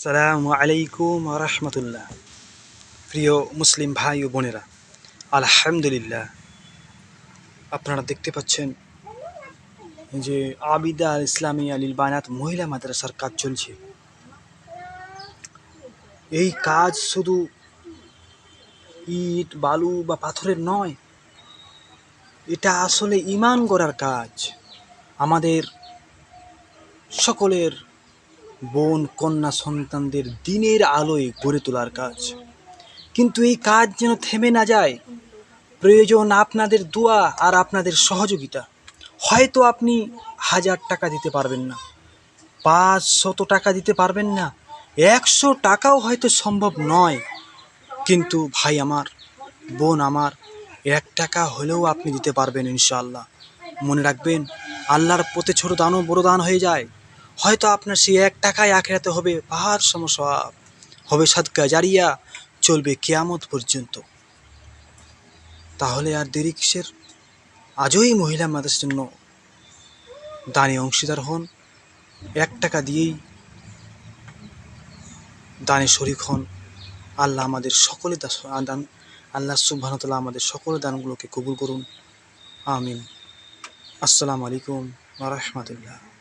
আসসালামু আলাইকুম রহমতুল্লাহ। প্রিয় মুসলিম ভাই ও বোনেরা, আলহামদুলিল্লাহ, আপনারা দেখতে পাচ্ছেন যে আবিদা আল ইসলামিয়া লিল বানাত মহিলা মাদ্রাসার কাজ চলছে। এই কাজ শুধু ইট বালু বা পাথরের নয়, এটা আসলে ঈমান গড়ার কাজ। আমাদের সকলের বোন কন্যা সন্তানদের দিনের আলোয় গড়ে তোলার কাজ। কিন্তু এই কাজ যেন থেমে না যায়, প্রয়োজন আপনাদের দোয়া আর আপনাদের সহযোগিতা। হয়তো আপনি 1000 টাকা দিতে পারবেন না, 500 টাকা দিতে পারবেন না, 100 টাকাও হয়তো সম্ভব নয়, কিন্তু ভাই আমার, বোন আমার, 1 টাকা হলেও আপনি দিতে পারবেন ইনশাআল্লাহ। মনে রাখবেন, আল্লাহর পথে ছোট দানও বড় দান হয়ে যায়। হয়তো আপনার সেই 1 টাকায় আখিরাতে হবে পাহাড় সম সওয়াব, হবে সাদকা জারিয়া, চলবে কিয়ামত পর্যন্ত। তাহলে আর দেরি কিসের? আজই মহিলা মাদ্রাসার জন্য দানে অংশীদার হন। 1 টাকা দিয়েই দানে শরিক হন। আল্লাহ আমাদের সকলে দান, আল্লাহ সুবহানাহু ওয়া তাআলা আমাদের সকলের দানগুলোকে কবুল করুন। আমিন। আসসালামু আলাইকুম ওয়া রাহমাতুল্লাহ।